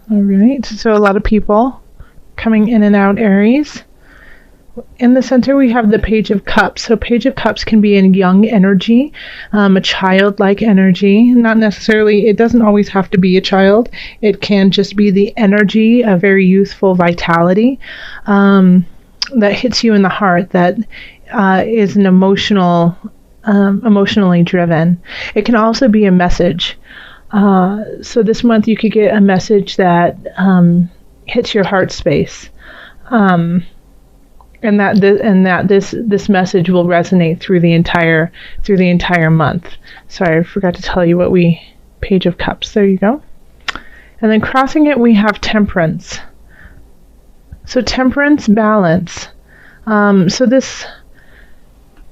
All right, so a lot of people coming in and out, Aries. In the center, we have the Page of Cups. So Page of Cups can be in young energy, a childlike energy. Not necessarily, it doesn't always have to be a child. It can just be the energy, a very youthful vitality that hits you in the heart, that is an emotionally driven. It can also be a message. So this month you could get a message that hits your heart space. And this message will resonate through the entire month. Sorry, I forgot to tell you what Page of Cups. There you go. And then crossing it, we have Temperance. So Temperance, balance. So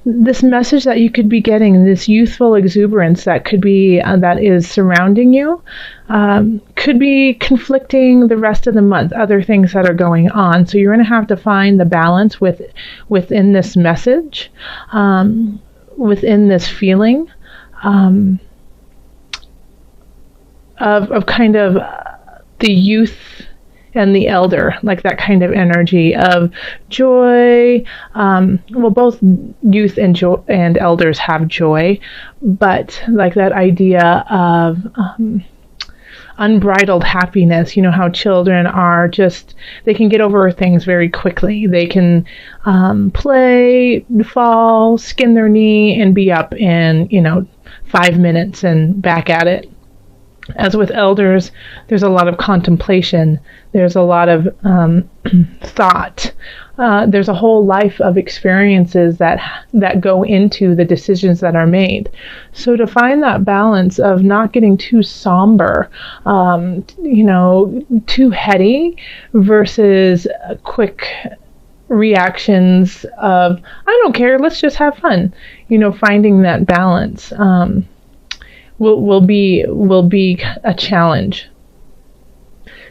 this message that you could be getting, this youthful exuberance that could be that is surrounding you, could be conflicting the rest of the month, other things that are going on. So you're going to have to find the balance within this message, within this feeling of kind of the youth and the elder, like that kind of energy of joy. Well, both youth and elders have joy, but like that idea of unbridled happiness. You know how children are they can get over things very quickly. They can play, fall, skin their knee, and be up in 5 minutes and back at it. As with elders, there's a lot of contemplation. There's a lot of thought. There's a whole life of experiences that go into the decisions that are made. So to find that balance of not getting too somber, too heady, versus quick reactions of, I don't care, let's just have fun. Finding that balance will be a challenge.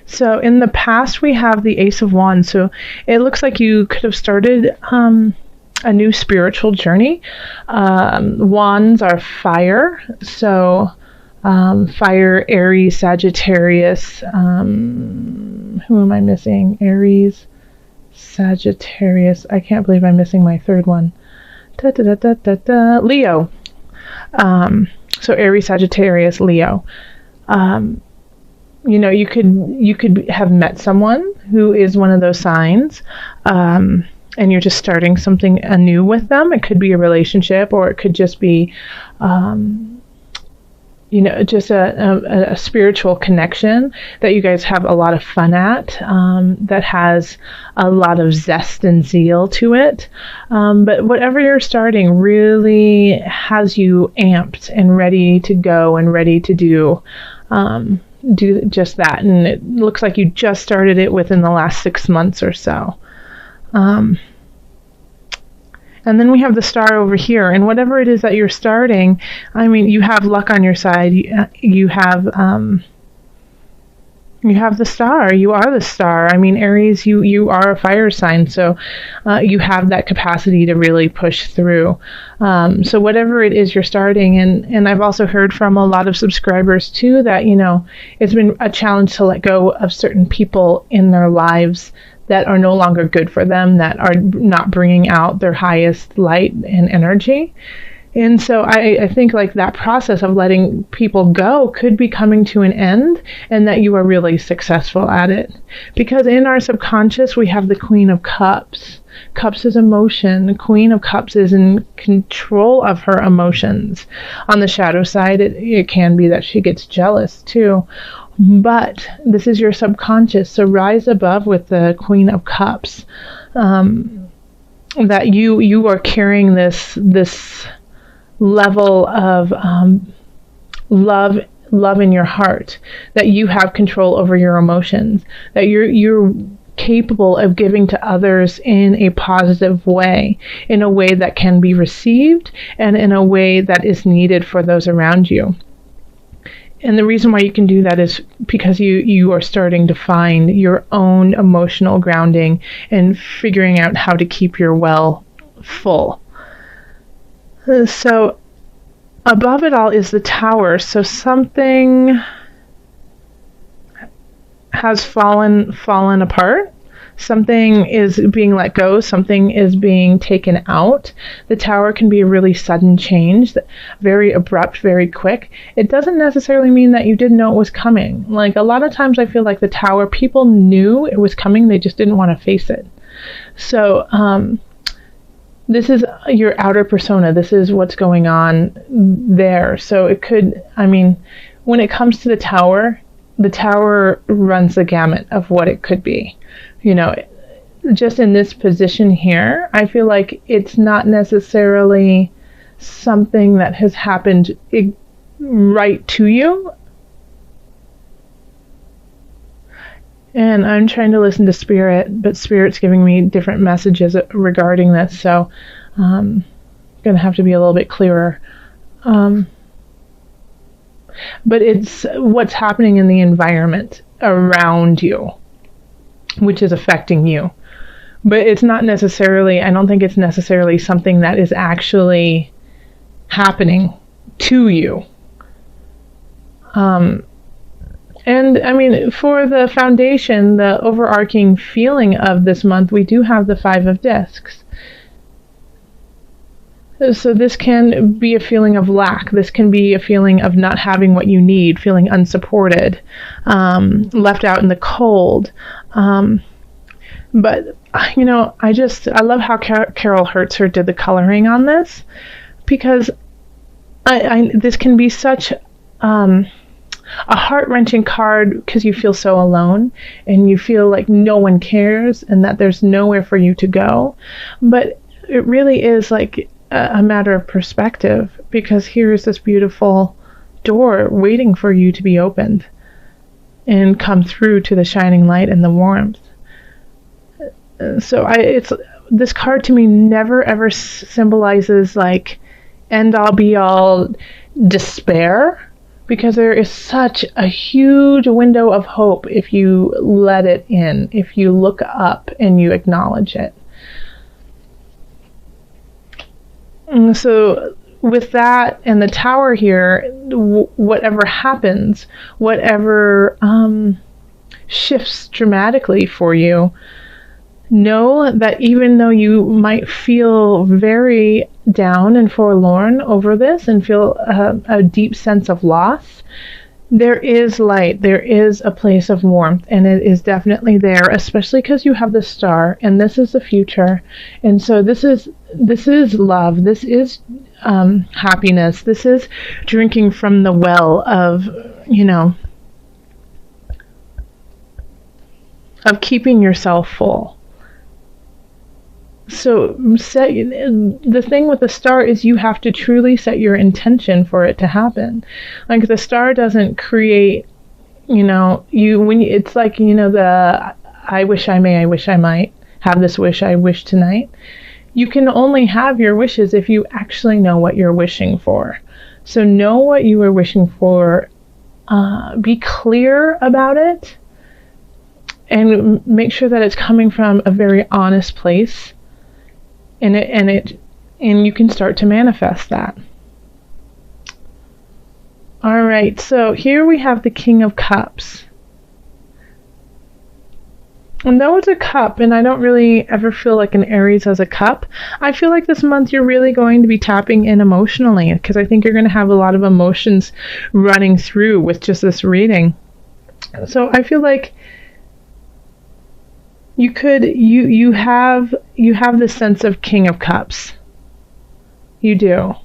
So in the past, we have the Ace of Wands. So it looks like you could have started a new spiritual journey. Wands are fire. So fire, Aries, Sagittarius. Who am I missing? Aries, Sagittarius. I can't believe I'm missing my third one. Leo. So Aries, Sagittarius, Leo. You could have met someone who is one of those signs, and you're just starting something anew with them. It could be a relationship, or it could just be, just a spiritual connection that you guys have a lot of fun at, that has a lot of zest and zeal to it. But whatever you're starting really has you amped and ready to go and ready to do just that. And it looks like you just started it within the last 6 months or so. And then we have the star over here, and whatever it is that you're starting, I mean, you have luck on your side. You have the star. You are the star. I mean, Aries, you are a fire sign, so you have that capacity to really push through. So whatever it is you're starting, and I've also heard from a lot of subscribers too that it's been a challenge to let go of certain people in their lives that are no longer good for them, that are not bringing out their highest light and energy. And so I think like that process of letting people go could be coming to an end, and that you are really successful at it. Because in our subconscious, we have the Queen of Cups. Cups is emotion. The Queen of Cups is in control of her emotions. On the shadow side, it can be that she gets jealous too. But this is your subconscious, so rise above with the Queen of Cups. That you are carrying this level of love in your heart, that you have control over your emotions, that you're capable of giving to others in a positive way, in a way that can be received, and in a way that is needed for those around you. And the reason why you can do that is because you are starting to find your own emotional grounding and figuring out how to keep your well full. So above it all is the Tower. So something has fallen apart. Something is being let go, something is being taken out. The Tower can be a really sudden change, very abrupt, very quick. It doesn't necessarily mean that you didn't know it was coming. Like, a lot of times I feel like the Tower, people knew it was coming, they just didn't want to face it. So this is your outer persona. This is what's going on there. So it could, I mean, when it comes to the Tower runs the gamut of what it could be. You know, just in this position here, I feel like it's not necessarily something that has happened right to you. And I'm trying to listen to Spirit, but Spirit's giving me different messages regarding this, so I'm going to have to be a little bit clearer. But it's what's happening in the environment around you, which is affecting you. But it's not necessarily, I don't think it's necessarily something that is actually happening to you. And I mean, for the foundation, the overarching feeling of this month, we do have the 5 of Discs. So this can be a feeling of lack. This can be a feeling of not having what you need, feeling unsupported, left out in the cold. But, you know, I love how Carol Hertzer did the coloring on this, because this can be such a heart-wrenching card because you feel so alone and you feel like no one cares and that there's nowhere for you to go. But it really is like a matter of perspective, because here is this beautiful door waiting for you to be opened and come through to the shining light and the warmth. So this card to me never ever symbolizes like end all be all despair, because there is such a huge window of hope if you let it in, if you look up and you acknowledge it. And so with that and the Tower here, whatever happens, whatever shifts dramatically for you, know that even though you might feel very down and forlorn over this and feel a deep sense of loss, there is light, there is a place of warmth, and it is definitely there, especially because you have the Star, and this is the future. And so this is love, this is happiness, this is drinking from the well of, you know, of keeping yourself full. So the thing with the Star is you have to truly set your intention for it to happen. Like, the Star doesn't create, you know, it's like, you know, the I wish I may, I wish I might have this wish, I wish tonight. You can only have your wishes if you actually know what you're wishing for. So know what you are wishing for, be clear about it, and make sure that it's coming from a very honest place. And you can start to manifest that. All right, so here we have the King of Cups. And though it's a cup, and I don't really ever feel like an Aries has a cup, I feel like this month you're really going to be tapping in emotionally, because I think you're going to have a lot of emotions running through with just this reading. So I feel like you have this sense of King of Cups. You do.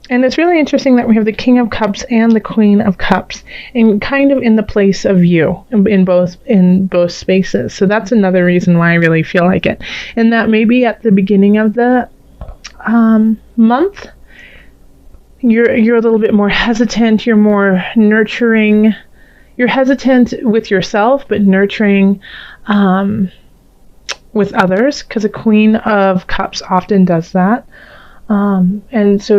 And it's really interesting that we have the King of Cups and the Queen of Cups, and kind of in the place of you in both spaces. So that's another reason why I really feel like it. And that maybe at the beginning of the month, you're a little bit more hesitant. You're more nurturing. You're hesitant with yourself, but nurturing with others, because a Queen of Cups often does that. And so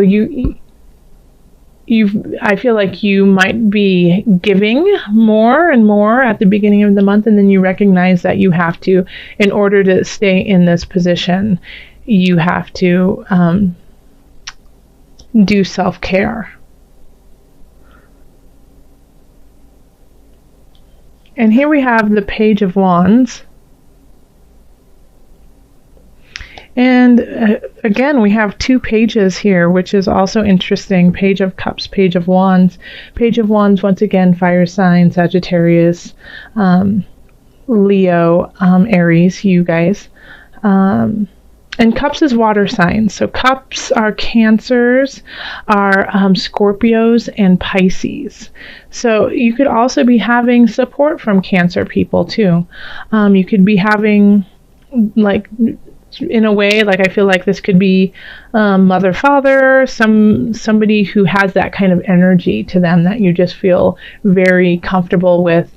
I feel like you might be giving more and more at the beginning of the month, and then you recognize that you have to, in order to stay in this position, you have to do self-care. And here we have the Page of Wands. And again, we have 2 pages here, which is also interesting. Page of Cups, Page of Wands. Page of Wands, once again, fire sign, Sagittarius, Leo, Aries, you guys. And Cups is water signs. So Cups are Cancers, are Scorpios, and Pisces. So you could also be having support from Cancer people too. You could be having, like, in a way, like, I feel like this could be mother, father, somebody who has that kind of energy to them that you just feel very comfortable with,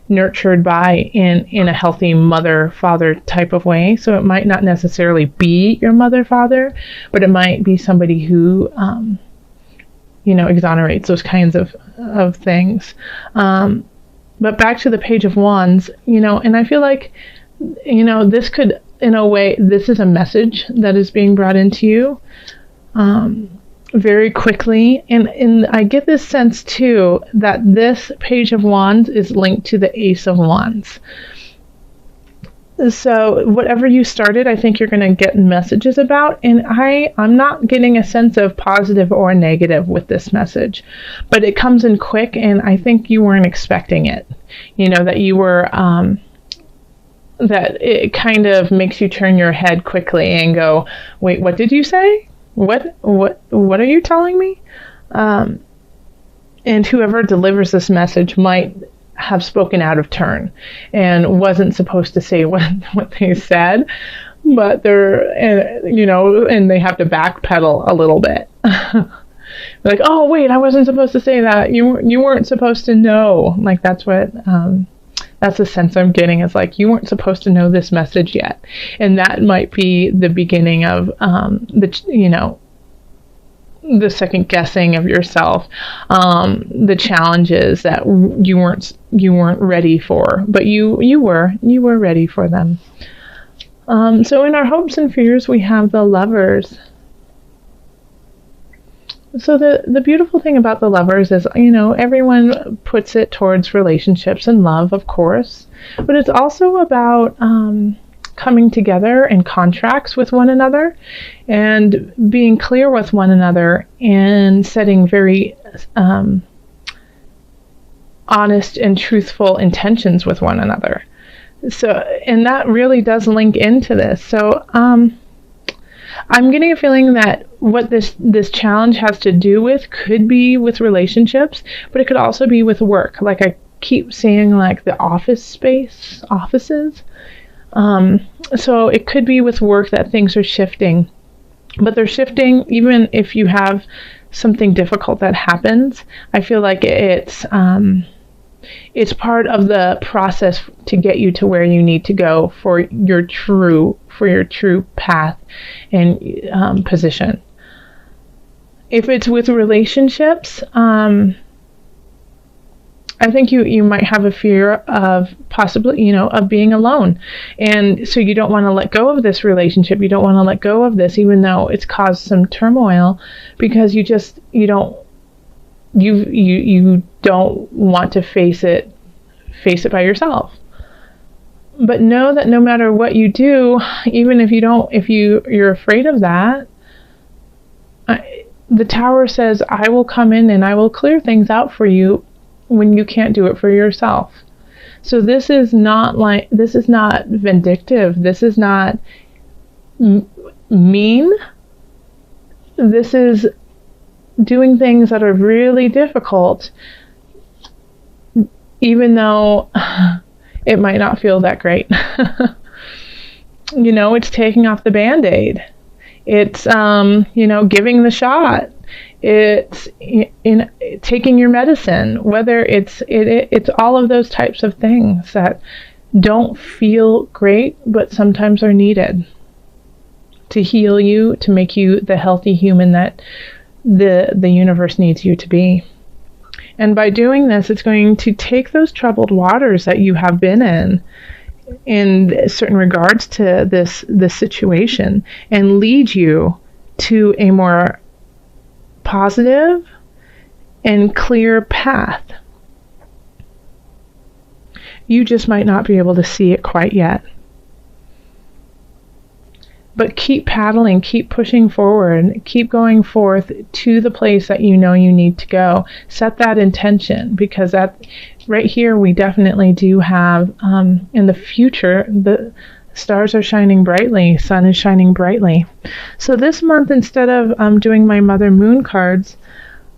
nurtured by in a healthy mother, father type of way. So it might not necessarily be your mother, father, but it might be somebody who, exonerates those kinds of things. But back to the Page of Wands, and I feel like, this could, in a way, this is a message that is being brought into you very quickly. And I get this sense, too, that this Page of Wands is linked to the Ace of Wands. So whatever you started, I think you're going to get messages about. And I'm not getting a sense of positive or negative with this message. But it comes in quick, and I think you weren't expecting it. That you were... that it kind of makes you turn your head quickly and go, wait, what did you say? What are you telling me? And whoever delivers this message might have spoken out of turn and wasn't supposed to say what they said, but and they have to backpedal a little bit. Like, oh, wait, I wasn't supposed to say that. You weren't supposed to know. Like, that's what... that's the sense I'm getting. Is like, you weren't supposed to know this message yet. And that might be the beginning of the second guessing of yourself, the challenges that you weren't ready for, but you were ready for them. So in our hopes and fears, we have the Lovers. So the beautiful thing about the Lovers is, everyone puts it towards relationships and love, of course, but it's also about coming together in contracts with one another and being clear with one another and setting very honest and truthful intentions with one another. So, and that really does link into this. So, I'm getting a feeling that what this challenge has to do with could be with relationships, but it could also be with work. Like, I keep seeing, like, the offices. So it could be with work that things are shifting, but they're shifting even if you have something difficult that happens. I feel like it's part of the process to get you to where you need to go for your true path and position. If it's with relationships, I think you might have a fear of possibly, of being alone. And so you don't want to let go of this relationship. You don't want to let go of this, even though it's caused some turmoil, because you don't want to face it by yourself. But know that no matter what you do, even if you're afraid of that, the Tower says, I will come in and I will clear things out for you when you can't do it for yourself. So this is not vindictive. This is not mean. This is doing things that are really difficult, even though it might not feel that great. It's taking off the Band-Aid. It's, giving the shot. It's taking your medicine, whether it's all of those types of things that don't feel great, but sometimes are needed to heal you, to make you the healthy human that the universe needs you to be. And by doing this, it's going to take those troubled waters that you have been in certain regards to this situation, and lead you to a more positive and clear path. You just might not be able to see it quite yet. But keep paddling, keep pushing forward, keep going forth to the place that you know you need to go. Set that intention, because that right here we definitely do have in the future, the stars are shining brightly, sun is shining brightly. So this month, instead of doing my Mother Moon cards,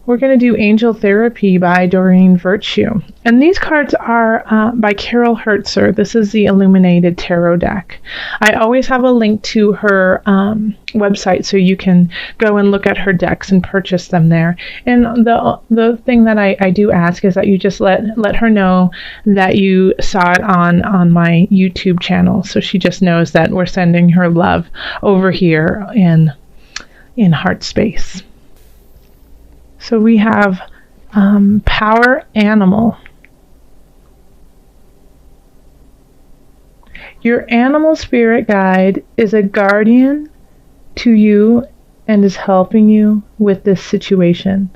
we're going to do Angel Therapy by Doreen Virtue. And these cards are by Carol Hertzer. This is the Illuminated Tarot deck. I always have a link to her website, so you can go and look at her decks and purchase them there. And the thing that I do ask is that you just let her know that you saw it on my YouTube channel, so she just knows that we're sending her love over here in heart space. So we have Power Animal. Your animal spirit guide is a guardian to you and is helping you with this situation.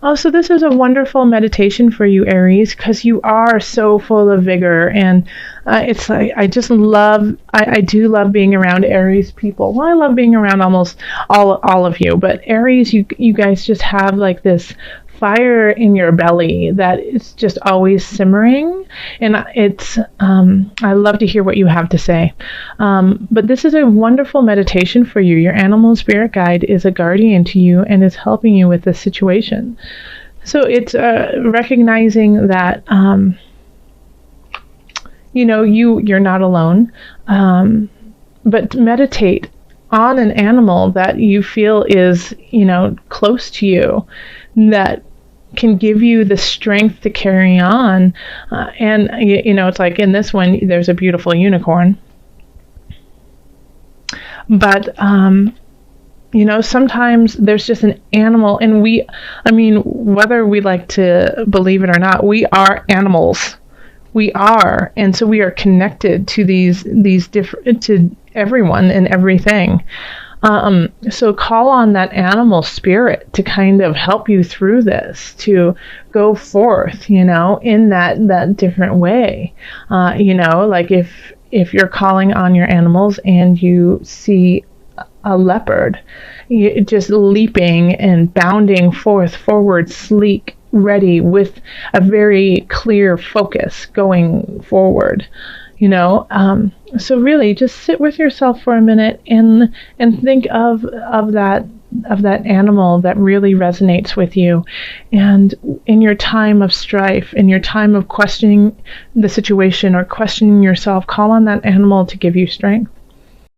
Oh, so this is a wonderful meditation for you, Aries, because you are so full of vigor, and it's like I do love being around Aries people. Well, I love being around almost all of you, but Aries, you guys just have like this fire in your belly that is just always simmering, and it's I love to hear what you have to say. But this is a wonderful meditation for you. Your animal spirit guide is a guardian to you and is helping you with this situation. So it's recognizing that you're not alone, but meditate on an animal that you feel is close to you, that can give you the strength to carry on. And it's like in this one, there's a beautiful unicorn. But, sometimes there's just an animal, and whether we like to believe it or not, we are animals. We are. And so we are connected to these different, to everyone and everything. So call on that animal spirit to kind of help you through this, to go forth, in that different way. Like if you're calling on your animals and you see a leopard, just leaping and bounding forward, sleek, ready, with a very clear focus going forward. So really just sit with yourself for a minute and think of that animal that really resonates with you. And in your time of strife, in your time of questioning the situation or questioning yourself, call on that animal to give you strength.